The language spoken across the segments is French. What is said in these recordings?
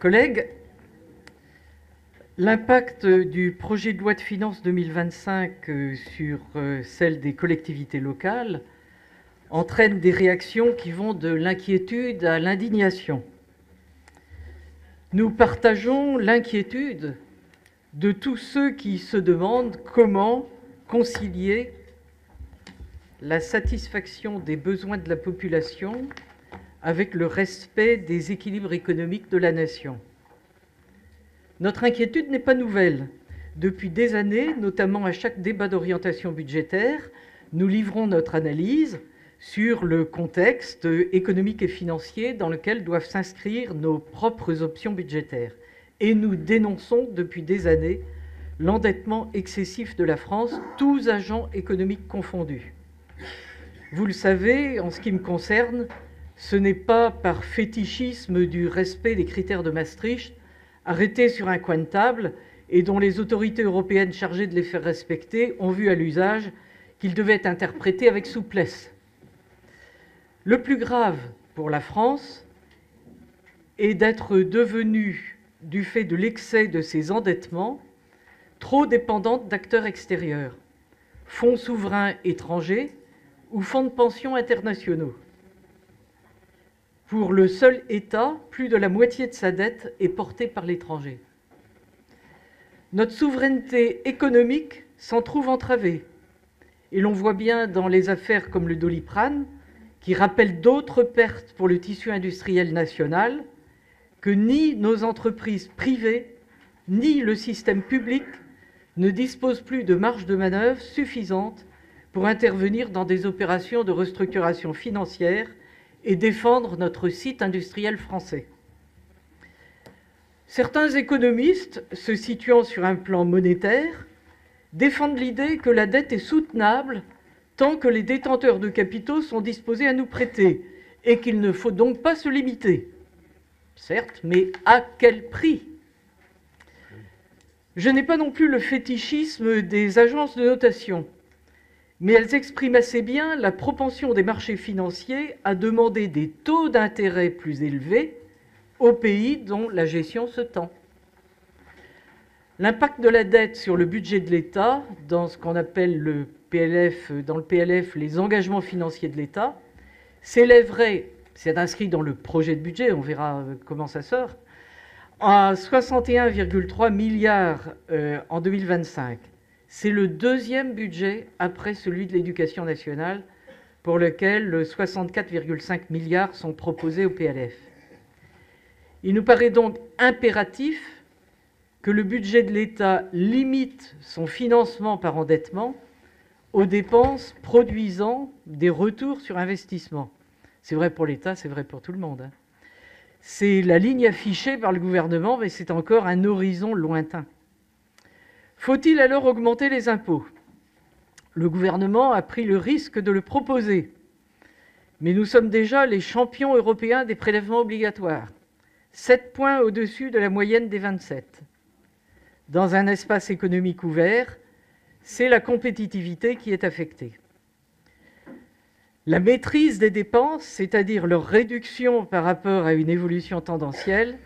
Collègues, l'impact du projet de loi de finances 2025 sur celle des collectivités locales entraîne des réactions qui vont de l'inquiétude à l'indignation. Nous partageons l'inquiétude de tous ceux qui se demandent comment concilier la satisfaction des besoins de la population avec le respect des équilibres économiques de la nation. Notre inquiétude n'est pas nouvelle. Depuis des années, notamment à chaque débat d'orientation budgétaire, nous livrons notre analyse sur le contexte économique et financier dans lequel doivent s'inscrire nos propres options budgétaires. Et nous dénonçons depuis des années l'endettement excessif de la France, tous agents économiques confondus. Vous le savez, en ce qui me concerne, ce n'est pas par fétichisme du respect des critères de Maastricht, arrêtés sur un coin de table et dont les autorités européennes chargées de les faire respecter ont vu à l'usage qu'ils devaient être interprétés avec souplesse. Le plus grave pour la France est d'être devenue, du fait de l'excès de ses endettements, trop dépendante d'acteurs extérieurs, fonds souverains étrangers ou fonds de pension internationaux. Pour le seul État, plus de la moitié de sa dette est portée par l'étranger. Notre souveraineté économique s'en trouve entravée. Et l'on voit bien dans les affaires comme le Doliprane, qui rappellent d'autres pertes pour le tissu industriel national, que ni nos entreprises privées, ni le système public ne disposent plus de marge de manœuvre suffisante pour intervenir dans des opérations de restructuration financière et défendre notre site industriel français. Certains économistes, se situant sur un plan monétaire, défendent l'idée que la dette est soutenable tant que les détenteurs de capitaux sont disposés à nous prêter et qu'il ne faut donc pas se limiter. Certes, mais à quel prix ? Je n'ai pas non plus le fétichisme des agences de notation, mais elles expriment assez bien la propension des marchés financiers à demander des taux d'intérêt plus élevés aux pays dont la gestion se tend. L'impact de la dette sur le budget de l'État, dans ce qu'on appelle le PLF, dans le PLF, les engagements financiers de l'État, s'élèverait, c'est inscrit dans le projet de budget, on verra comment ça sort, à 61,3 milliards en 2025. C'est le deuxième budget après celui de l'éducation nationale pour lequel 64,5 milliards sont proposés au PLF. Il nous paraît donc impératif que le budget de l'État limite son financement par endettement aux dépenses produisant des retours sur investissement. C'est vrai pour l'État, c'est vrai pour tout le monde. C'est la ligne affichée par le gouvernement, mais c'est encore un horizon lointain. Faut-il alors augmenter les impôts ? Le gouvernement a pris le risque de le proposer. Mais nous sommes déjà les champions européens des prélèvements obligatoires, 7 points au-dessus de la moyenne des 27. Dans un espace économique ouvert, c'est la compétitivité qui est affectée. La maîtrise des dépenses, c'est-à-dire leur réduction par rapport à une évolution tendancielle,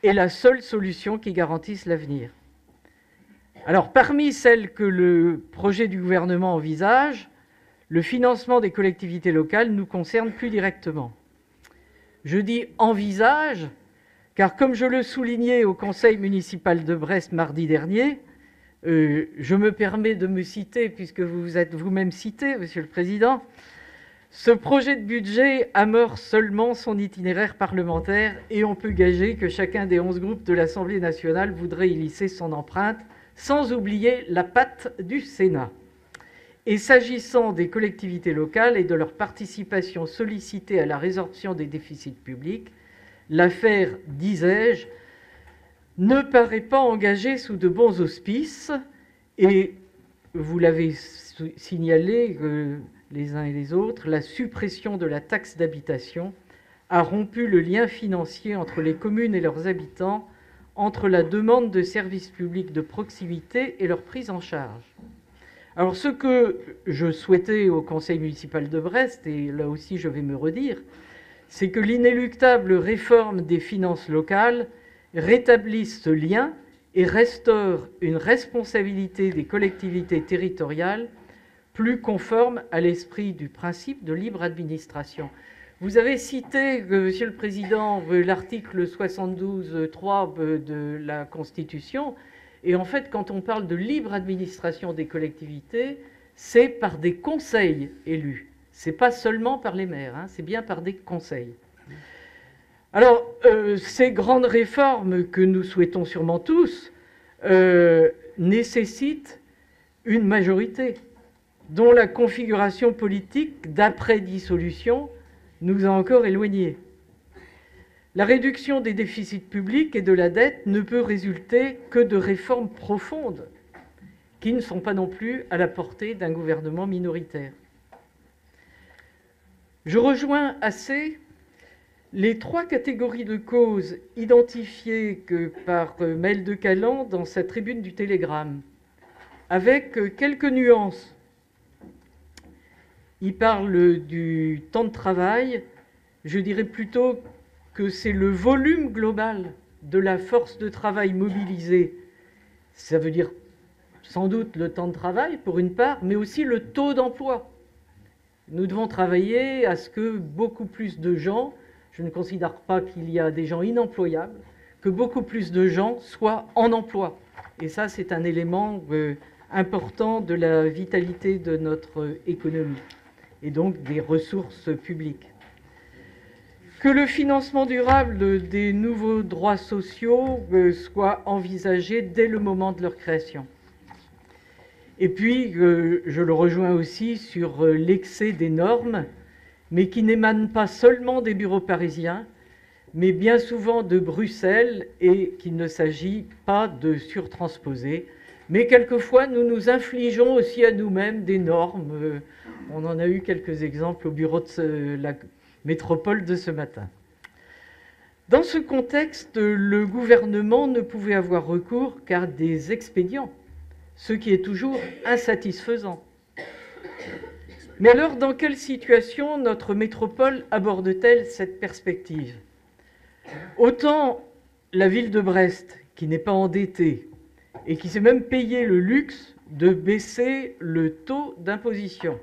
est la seule solution qui garantisse l'avenir. Alors, parmi celles que le projet du gouvernement envisage, le financement des collectivités locales nous concerne plus directement. Je dis « envisage » car, comme je le soulignais au Conseil municipal de Brest mardi dernier, je me permets de me citer, puisque vous êtes vous-même cité, Monsieur le Président, ce projet de budget amorce seulement son itinéraire parlementaire et on peut gager que chacun des 11 groupes de l'Assemblée nationale voudrait y lisser son empreinte, sans oublier la patte du Sénat. Et s'agissant des collectivités locales et de leur participation sollicitée à la résorption des déficits publics, l'affaire, disais-je, ne paraît pas engagée sous de bons auspices et, vous l'avez signalé les uns et les autres, la suppression de la taxe d'habitation a rompu le lien financier entre les communes et leurs habitants, entre la demande de services publics de proximité et leur prise en charge. Alors, ce que je souhaitais au Conseil municipal de Brest, et là aussi je vais me redire, c'est que l'inéluctable réforme des finances locales rétablisse ce lien et restaure une responsabilité des collectivités territoriales plus conforme à l'esprit du principe de libre administration. Vous avez cité, Monsieur le Président, l'article 72.3 de la Constitution, et en fait, quand on parle de libre administration des collectivités, c'est par des conseils élus. Ce n'est pas seulement par les maires, hein, c'est bien par des conseils. Alors, ces grandes réformes que nous souhaitons sûrement tous nécessitent une majorité dont la configuration politique d'après-dissolution nous a encore éloignés. La réduction des déficits publics et de la dette ne peut résulter que de réformes profondes qui ne sont pas non plus à la portée d'un gouvernement minoritaire. Je rejoins assez les trois catégories de causes identifiées par Maël de Caland dans sa tribune du Télégramme, avec quelques nuances. Il parle du temps de travail, je dirais plutôt que c'est le volume global de la force de travail mobilisée. Ça veut dire sans doute le temps de travail pour une part, mais aussi le taux d'emploi. Nous devons travailler à ce que beaucoup plus de gens, je ne considère pas qu'il y a des gens inemployables, que beaucoup plus de gens soient en emploi. Et ça, c'est un élément important de la vitalité de notre économie et donc des ressources publiques. Que le financement durable des nouveaux droits sociaux soit envisagé dès le moment de leur création. Et puis, je le rejoins aussi sur l'excès des normes, mais qui n'émanent pas seulement des bureaux parisiens, mais bien souvent de Bruxelles, et qu'il ne s'agit pas de surtransposer. Mais quelquefois, nous nous infligeons aussi à nous-mêmes des normes. On en a eu quelques exemples au bureau de la métropole de ce matin. Dans ce contexte, le gouvernement ne pouvait avoir recours qu'à des expédients, ce qui est toujours insatisfaisant. Mais alors, dans quelle situation notre métropole aborde-t-elle cette perspective? Autant la ville de Brest, qui n'est pas endettée et qui s'est même payé le luxe de baisser le taux d'imposition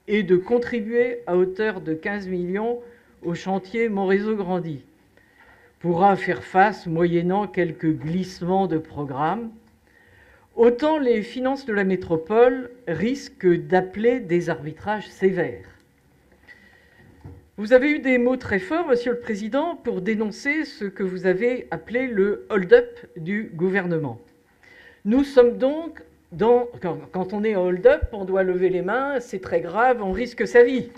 et de contribuer à hauteur de 15 millions au chantier Mon Réseau grandit, pourra faire face moyennant quelques glissements de programme, autant les finances de la métropole risquent d'appeler des arbitrages sévères. Vous avez eu des mots très forts, Monsieur le Président, pour dénoncer ce que vous avez appelé le hold-up du gouvernement. Nous sommes donc quand on est en hold-up, on doit lever les mains, c'est très grave, on risque sa vie.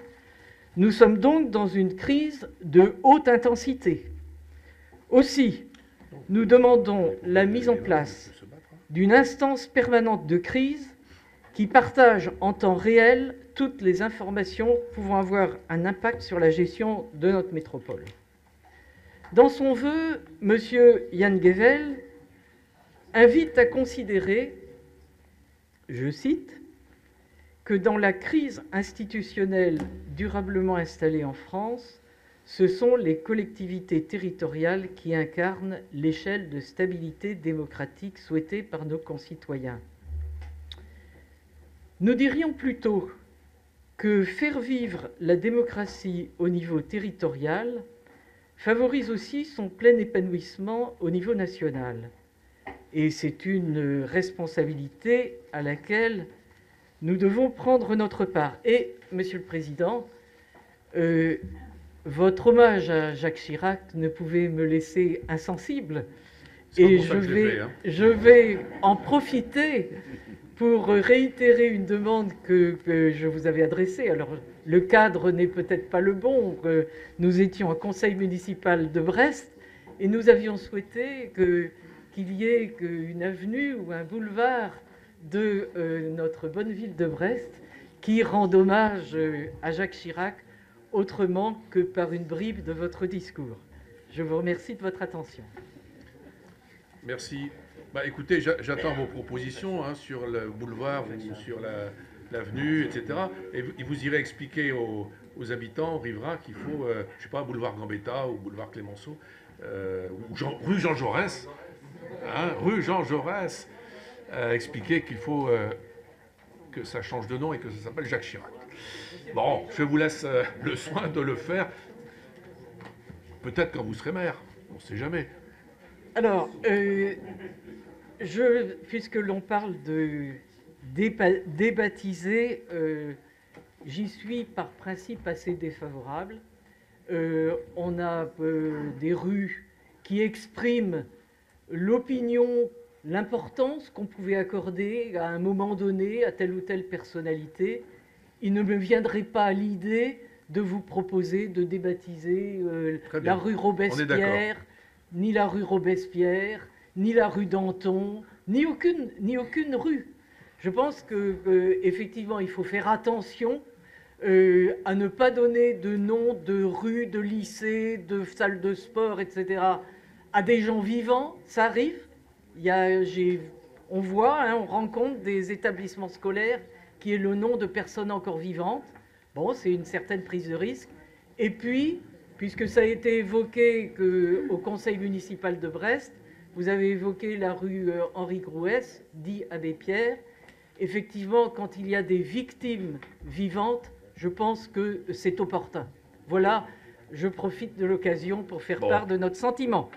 Nous sommes donc dans une crise de haute intensité. Aussi, nous demandons la mise en place d'une instance permanente de crise qui partage en temps réel toutes les informations pouvant avoir un impact sur la gestion de notre métropole. Dans son vœu, M. Yann Guével invite à considérer, je cite, que dans la crise institutionnelle durablement installée en France, ce sont les collectivités territoriales qui incarnent l'échelle de stabilité démocratique souhaitée par nos concitoyens. Nous dirions plutôt que faire vivre la démocratie au niveau territorial favorise aussi son plein épanouissement au niveau national. Et c'est une responsabilité à laquelle nous devons prendre notre part. Et, Monsieur le Président, votre hommage à Jacques Chirac ne pouvait me laisser insensible. Et je vais en profiter pour réitérer une demande que je vous avais adressée. Alors, le cadre n'est peut-être pas le bon. Nous étions au conseil municipal de Brest et nous avions souhaité qu'il y ait une avenue ou un boulevard de notre bonne ville de Brest qui rende hommage à Jacques Chirac autrement que par une bribe de votre discours. Je vous remercie de votre attention. Merci. Écoutez, j'attends vos propositions sur le boulevard ou sur l'avenue, etc. Et vous irez expliquer aux habitants, aux riverains, qu'il faut, je ne sais pas, boulevard Gambetta ou boulevard Clémenceau. rue Jean Jaurès, hein, rue Jean Jaurès, a expliqué qu'il faut que ça change de nom et que ça s'appelle Jacques Chirac. Bon, je vous laisse le soin de le faire. Peut-être quand vous serez maire, on ne sait jamais. Alors, puisque l'on parle de débaptiser, j'y suis par principe assez défavorable. On a des rues qui expriment l'opinion, l'importance qu'on pouvait accorder à un moment donné à telle ou telle personnalité. Il ne me viendrait pas à l'idée de vous proposer de débaptiser la rue Robespierre, ni la rue Robespierre, ni la rue Danton, ni aucune rue. Je pense qu'effectivement, il faut faire attention à ne pas donner de nom de rue, de lycée, de salle de sport, etc. à des gens vivants. Ça arrive. On voit, hein, on rencontre des établissements scolaires qui est le nom de personnes encore vivantes. Bon, c'est une certaine prise de risque. Et puis, puisque ça a été évoqué au conseil municipal de Brest, vous avez évoqué la rue Henri Grouès, dit Abbé Pierre. Effectivement, quand il y a des victimes vivantes, je pense que c'est opportun. Voilà, je profite de l'occasion pour faire part de notre sentiment.